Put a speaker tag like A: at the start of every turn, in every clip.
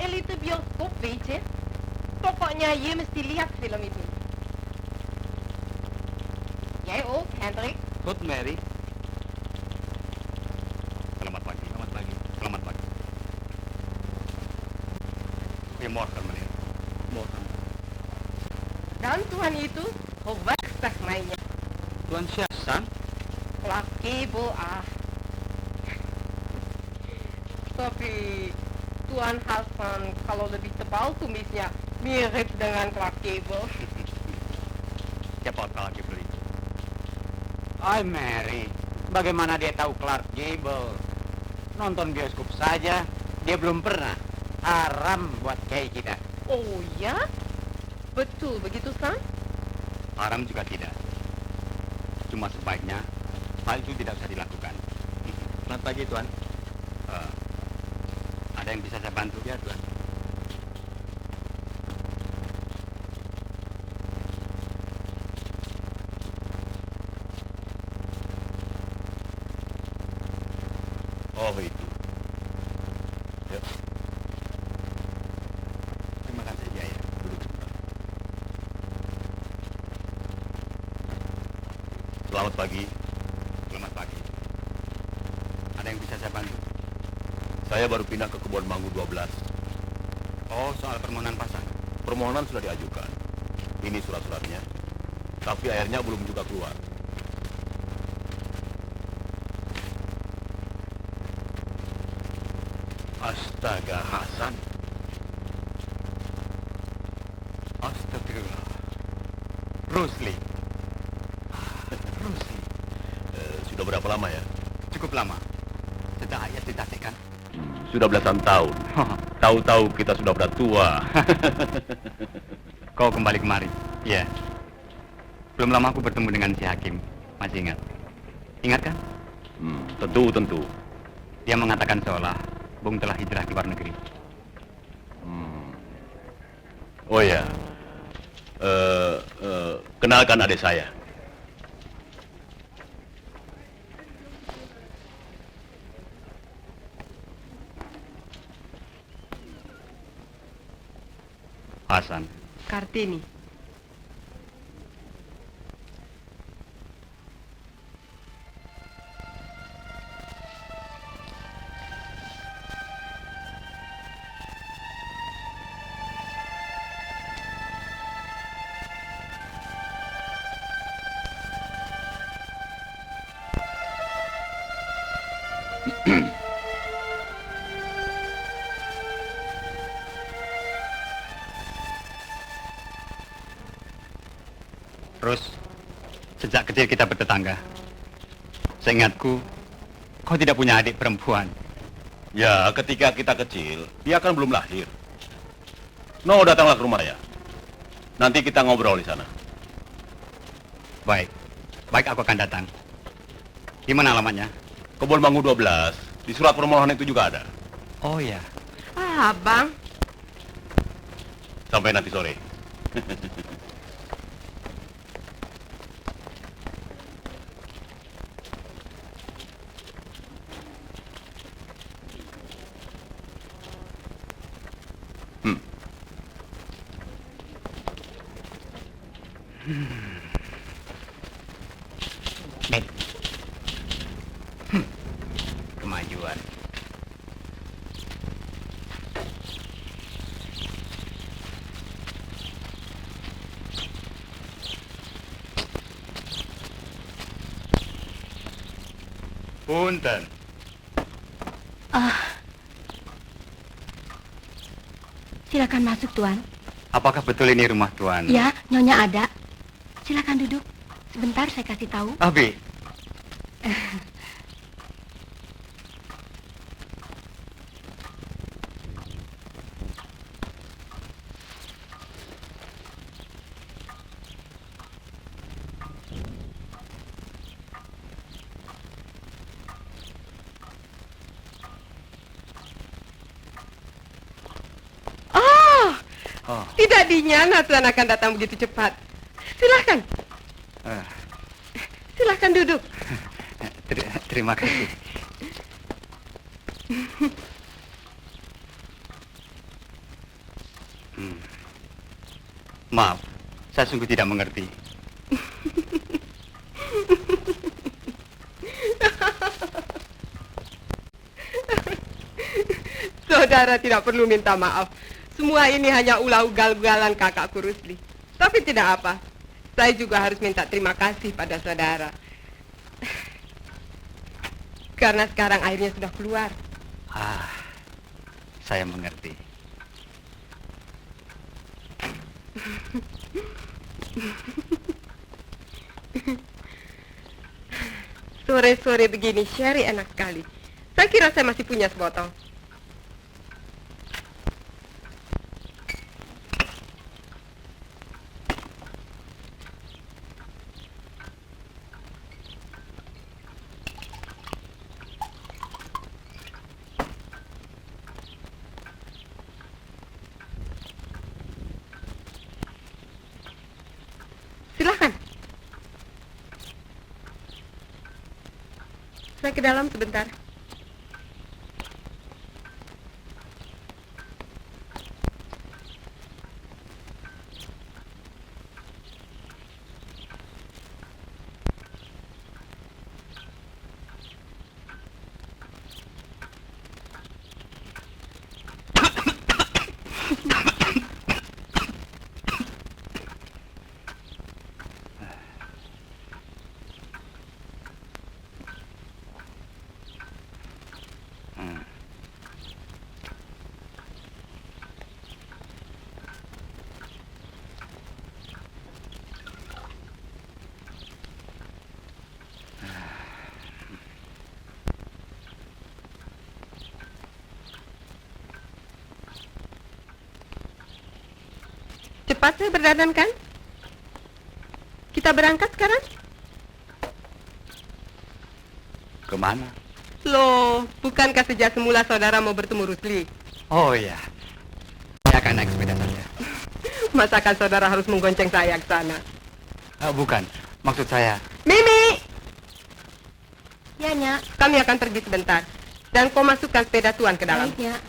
A: elite bioskop, weet je. Pokoknya je mesti lihat film itu. Jij ook, Hendrik?
B: Goed, Mary. Selamat pagi, selamat pagi, selamat pagi. Goedemorgen, meneer. Morgen.
A: Dan Tuhan itu geweldig mainnya.
B: Tuan Syahsan?
A: Clark Gable, Tapi Tuan Hasan kalau lebih tebal kumisnya mirip dengan Clark Gable.
B: Siapa Clark Gable itu?
C: Ay, Mary, bagaimana dia tahu Clark Gable? Nonton bioskop saja, dia belum pernah. Haram buat kayak kita.
A: Oh ya? Betul begitu, San?
B: Haram juga tidak. Cuma sebaiknya hal itu tidak usah dilakukan. Selamat pagi, Tuan. Ada yang bisa saya bantu? Ya, Tuan. Oh, itu. Ya. Terima kasih, ya. Duduk sebentar. Selamat pagi. Selamat pagi. Ada yang bisa saya bantu?
D: Saya baru pindah ke Kebon Mangu 12.
B: Oh, soal permohonan pasang.
D: Permohonan sudah diajukan. Ini surat-suratnya. Tapi airnya belum juga keluar.
B: Astaga, Hasan. Astagfirullah. Rusli. Rusli.
D: Sudah berapa lama ya?
B: Cukup lama. Sejak ayah ditasikkan.
D: Sudah belasan tahun. Tahu-tahu kita sudah tua.
B: Kau kembali kemari? Iya. Belum lama aku bertemu dengan si Hakim. Masih ingat? Ingat kan?
D: Tentu.
B: Dia mengatakan seolah Bung telah hijrah ke luar negeri.
D: Oh ya. Kenalkan adik saya.
B: Hasan.
A: Kartini.
B: Terus, sejak kecil kita bertetangga. Seingatku, kau tidak punya adik perempuan.
D: Ya, ketika kita kecil, dia kan belum lahir. No, datanglah ke rumah ya. Nanti kita ngobrol di sana.
B: Baik, aku akan datang. Di mana alamatnya?
D: Kebon Mangu 12. Di surat permohonan itu juga ada.
B: Oh ya.
A: Abang.
D: Sampai nanti sore.
B: Bet. Kemajuan. Punten.
E: Silakan masuk, Tuan.
B: Apakah betul ini rumah Tuan?
E: Ya, Nyonya ada. Silakan duduk. Sebentar saya kasih tahu.
B: Abi.
A: Tidak dinyana Tuan akan datang begitu cepat. Silahkan. Silahkan duduk.
B: Terima kasih. Maaf, saya sungguh tidak mengerti.
A: Saudara tidak perlu minta maaf. Semua ini hanya ulah ugal-ugalan kakakku Rusli. Tapi tidak apa. Saya juga harus minta terima kasih pada saudara. Karena sekarang airnya sudah keluar.
B: Saya mengerti.
A: Sore-sore begini sherry enak sekali. Saya kira saya masih punya sebotol. Silakan. Saya ke dalam sebentar. Cepat saya berdandan kan? Kita berangkat sekarang?
B: Kemana?
A: Loh, bukankah sejak semula saudara mau bertemu Rusli?
B: Oh iya, saya akan naik sepeda saja.
A: Masakan saudara harus menggonceng saya ke sana?
B: Bukan, maksud saya.
A: Mimi!
E: Ya, Nyak.
A: Kami akan pergi sebentar. Dan kau masukkan sepeda Tuan ke dalam.
E: Baik, Nyak.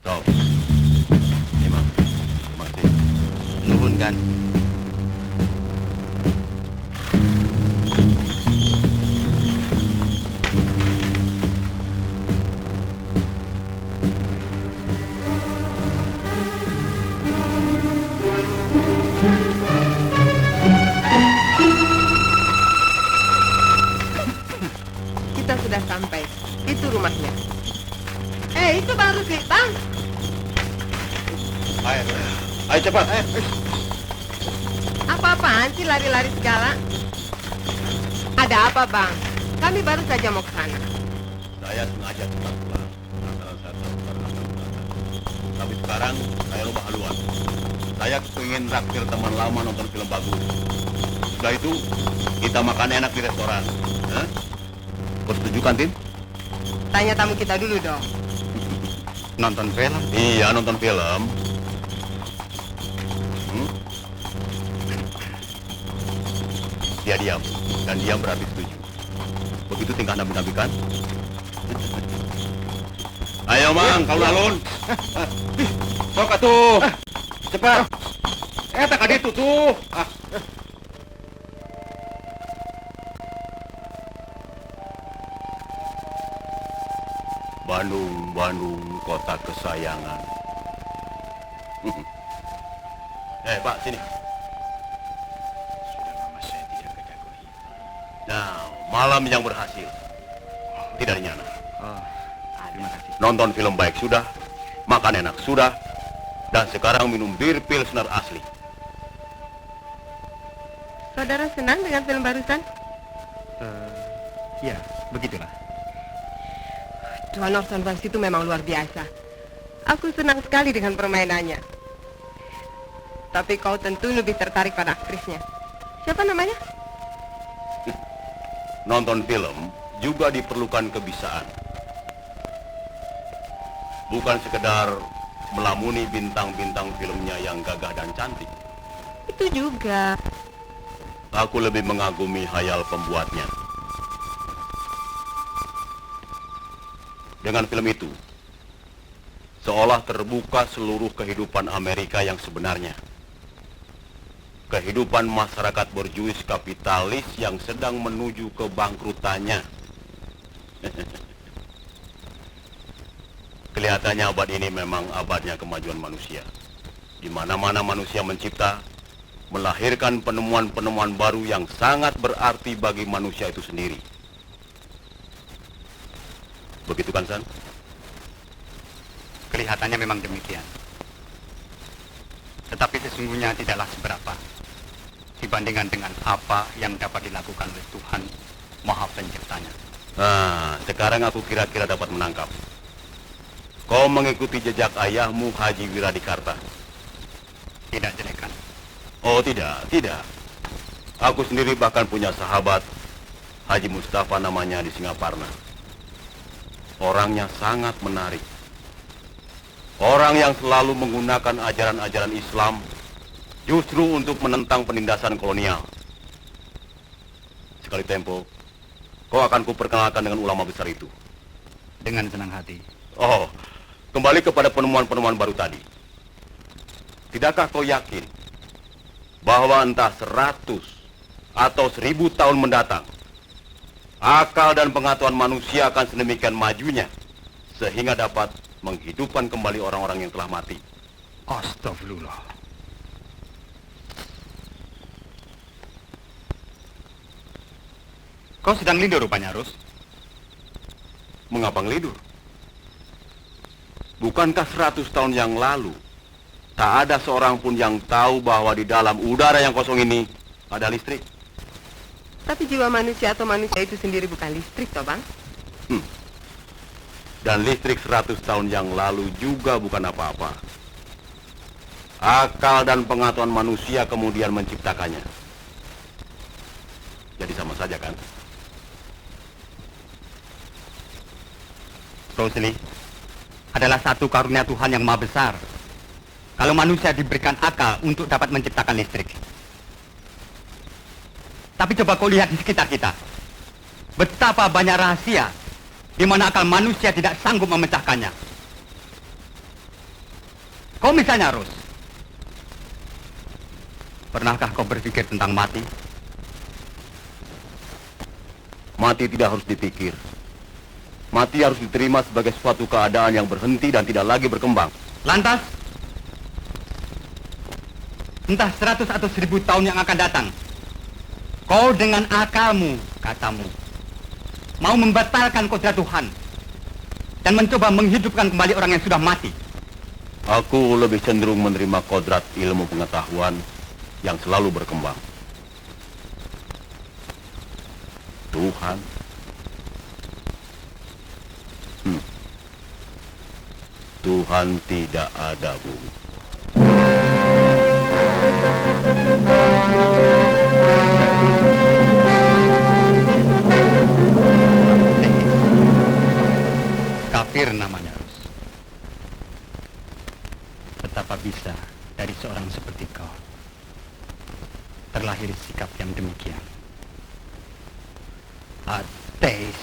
D: Stop. Imam, terima kasih.
B: Nuhun kan?
A: Kita sudah sampai. Itu rumahnya. Itu Bang Rusli. Bang!
D: Ayo cepat.
A: Apa-apaan sih lari-lari segala? Ada apa, Bang? Kami baru saja mau ke sana.
D: Saya sengaja cepat pulang. Lantaran saya tahu karena akan berangkat. Tapi sekarang saya lupa haluan. Saya ingin traktir teman lama nonton film bagus. Setelah itu kita makan enak di restoran. Kau setuju kan, Tin?
A: Tanya tamu kita dulu dong.
B: Nonton film?
D: Iya, nonton film. Dia diam, dan diam berarti setuju. Begitu tingkah nabi-nabi kan? Ayo, Mang, kau alun.
C: Sok atuh. Cepat. Tak ada itu tuh.
D: Bandung, Bandung, kota kesayangan. Pak, sini.
B: Sudah lama saya tidak ke Dagohi.
D: Nah, malam yang berhasil. Tidak nyana.
B: Oh, terima kasih.
D: Nonton film baik sudah, makan enak sudah, dan sekarang minum bir Pilsner asli.
A: Saudara senang dengan film barusan?
B: Ya, begitulah.
A: Tuan Orson Welles itu memang luar biasa. Aku senang sekali dengan permainannya. Tapi kau tentu lebih tertarik pada aktrisnya. Siapa namanya?
D: Nonton film juga diperlukan kebisaan. Bukan sekedar melamuni bintang-bintang filmnya yang gagah dan cantik.
A: Itu juga.
D: Aku lebih mengagumi hayal pembuatnya. Dengan film itu, seolah terbuka seluruh kehidupan Amerika yang sebenarnya. Kehidupan masyarakat borjuis kapitalis yang sedang menuju kebangkrutannya. Kelihatannya abad ini memang abadnya kemajuan manusia. Di mana-mana manusia mencipta, melahirkan penemuan-penemuan baru yang sangat berarti bagi manusia itu sendiri. Begitu kan, San?
B: Kelihatannya memang demikian. Tetapi sesungguhnya tidaklah seberapa dibandingkan dengan apa yang dapat dilakukan oleh Tuhan Maha Penciptanya.
D: Nah, sekarang aku kira-kira dapat menangkap. Kau mengikuti jejak ayahmu Haji Wiradikarta.
B: Tidak jelek kan?
D: Oh tidak. Aku sendiri bahkan punya sahabat Haji Mustafa namanya di Singaparna. Orangnya sangat menarik. Orang yang selalu menggunakan ajaran-ajaran Islam justru untuk menentang penindasan kolonial. Sekali tempo, kau akan kuperkenalkan dengan ulama besar itu.
B: Dengan senang hati.
D: Oh, kembali kepada penemuan-penemuan baru tadi. Tidakkah kau yakin bahwa entah 100 atau 1000 tahun mendatang, akal dan pengetahuan manusia akan sedemikian majunya sehingga dapat menghidupkan kembali orang-orang yang telah mati?
B: Astagfirullah. Kau sedang lindur rupanya, Rus.
D: Mengapa ngelidur? Bukankah 100 tahun yang lalu tak ada seorang pun yang tahu bahwa di dalam udara yang kosong ini ada listrik?
A: Tapi jiwa manusia atau manusia itu sendiri bukan listrik, toh, Bang?
D: Dan listrik 100 tahun yang lalu juga bukan apa-apa. Akal dan pengetahuan manusia kemudian menciptakannya. Jadi sama saja kan?
B: Rosli adalah satu karunia Tuhan yang maha besar. Kalau manusia diberikan akal untuk dapat menciptakan listrik. Tapi coba kau lihat di sekitar kita. Betapa banyak rahasia di mana akal manusia tidak sanggup memecahkannya. Kau misalnya, Ros. Pernahkah kau berpikir tentang mati?
D: Mati tidak harus dipikir. Mati harus diterima sebagai suatu keadaan yang berhenti dan tidak lagi berkembang.
B: Lantas, entah 100 atau 1000 tahun yang akan datang, kau dengan akalmu, katamu, mau membatalkan kodrat Tuhan dan mencoba menghidupkan kembali orang yang sudah mati.
D: Aku lebih cenderung menerima kodrat ilmu pengetahuan yang selalu berkembang. Tuhan. Tuhan tidak ada, Bu.
B: Kafir namanya, Rus. Betapa bisa dari seorang seperti kau terlahir sikap yang demikian. Ateis.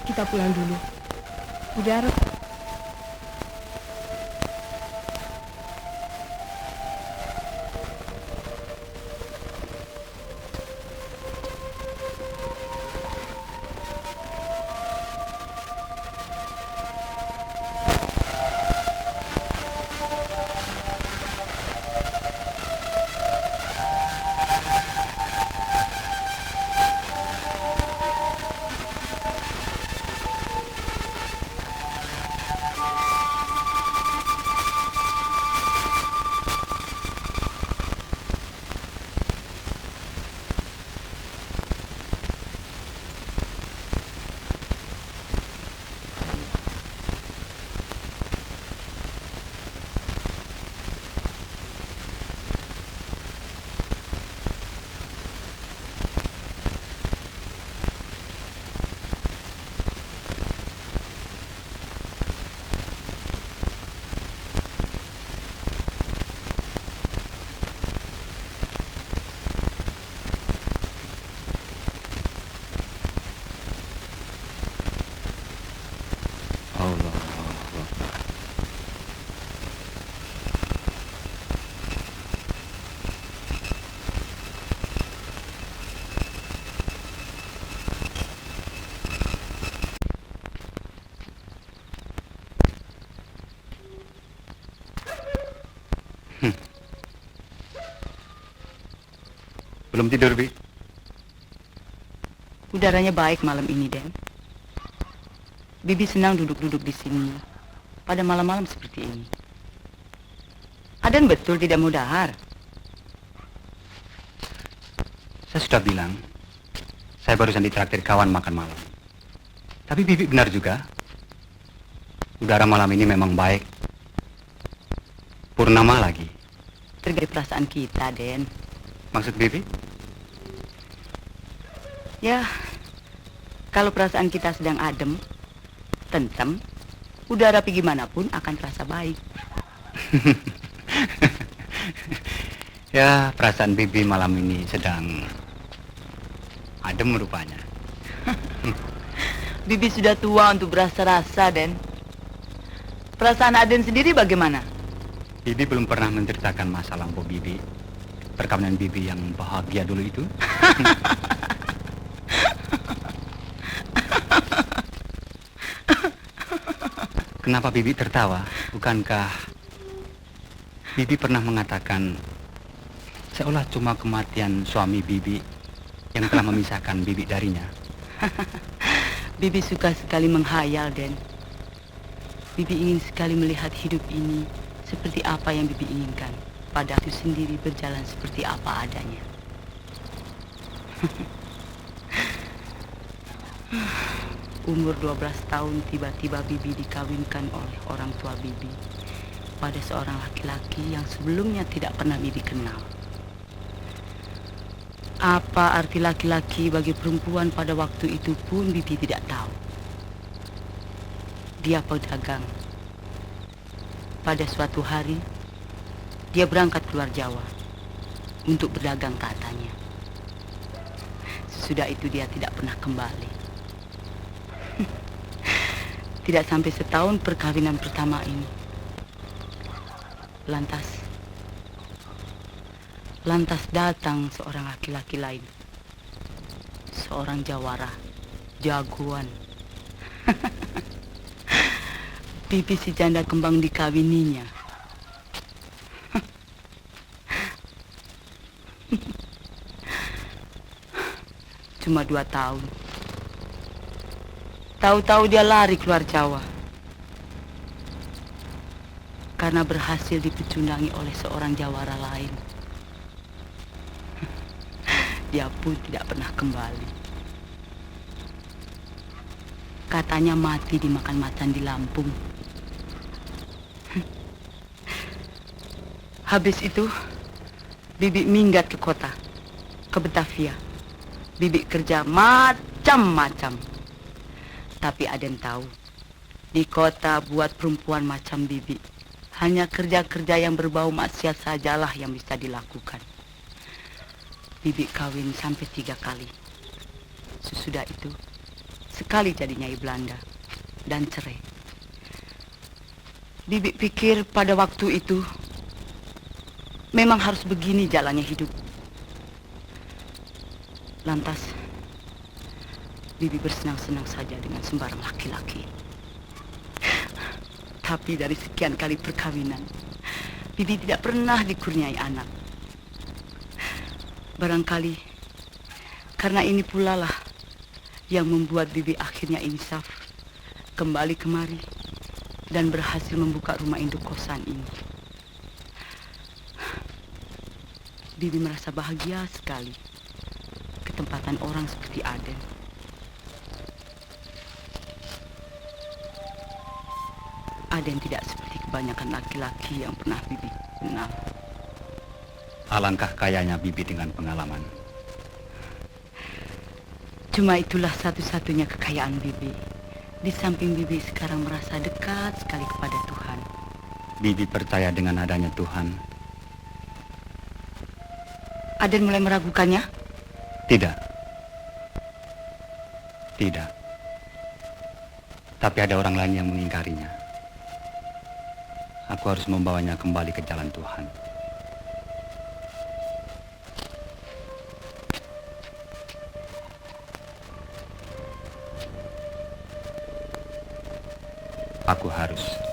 A: Kita pulang dulu. Udah, Ros.
B: Allah. Belum tidur, Bi?
F: Udaranya baik malam ini, Den. Bibi senang duduk-duduk di sini pada malam-malam seperti ini. Aden betul tidak mau dahar.
B: Saya sudah bilang, saya barusan ditraktir kawan makan malam. Tapi Bibi benar juga. Udara malam ini memang baik. Purnama lagi.
F: Terjadi perasaan kita, Den.
B: Maksud Bibi?
F: Ya, kalau perasaan kita sedang adem, tentrem, udara pergi manapun akan terasa baik.
B: Ya, perasaan Bibi malam ini sedang adem rupanya.
F: Bibi sudah tua untuk berasa-rasa, Den. Perasaan Aden sendiri bagaimana?
B: Bibi belum pernah menceritakan masa lampau Bibi. Perkawinan Bibi yang bahagia dulu itu. Kenapa Bibi tertawa? Bukankah Bibi pernah mengatakan seolah cuma kematian suami Bibi yang telah memisahkan Bibi darinya?
F: Bibi suka sekali menghayal, Den. Bibi ingin sekali melihat hidup ini seperti apa yang Bibi inginkan. Pada itu sendiri berjalan seperti apa adanya. Umur 12 tahun tiba-tiba Bibi dikawinkan oleh orang tua Bibi pada seorang laki-laki yang sebelumnya tidak pernah Bibi kenal. Apa arti laki-laki bagi perempuan pada waktu itu pun Bibi tidak tahu. Dia pedagang. Pada suatu hari, dia berangkat keluar Jawa untuk berdagang katanya. Sesudah itu dia tidak pernah kembali. Tidak sampai setahun perkawinan pertama ini. Lantas datang seorang laki-laki lain. Seorang jawara, jagoan. Bibi si janda kembang dikawininya. Cuma 2 tahun. Tahu-tahu dia lari keluar Jawa. Karena berhasil dipecundangi oleh seorang jawara lain. Dia pun tidak pernah kembali. Katanya mati dimakan macan di Lampung. Habis itu, Bibi minggat ke kota, ke Batavia. Bibi kerja macam-macam. Tapi Aden tahu, di kota buat perempuan macam Bibi, hanya kerja-kerja yang berbau maksiat sajalah yang bisa dilakukan. Bibi kawin sampai 3 kali. Sesudah itu, sekali jadi Nyai Belanda dan cerai. Bibi pikir pada waktu itu, memang harus begini jalannya hidup. Lantas, Bibi bersenang-senang saja dengan sembarang laki-laki. Tapi dari sekian kali perkawinan, Bibi tidak pernah dikurniai anak. Barangkali karena ini pula lah yang membuat Bibi akhirnya insaf, kembali kemari, dan berhasil membuka rumah induk kosan ini. Bibi merasa bahagia sekali ketempatan orang seperti Aden. Aden tidak seperti kebanyakan laki-laki yang pernah Bibi kenal.
B: Alangkah kayanya Bibi dengan pengalaman.
F: Cuma itulah satu-satunya kekayaan Bibi. Di samping Bibi sekarang merasa dekat sekali kepada Tuhan.
B: Bibi percaya dengan adanya Tuhan.
F: Aden mulai meragukannya?
B: Tidak. Tidak. Tapi ada orang lain yang mengingkarinya. Aku harus membawanya kembali ke jalan Tuhan. Aku harus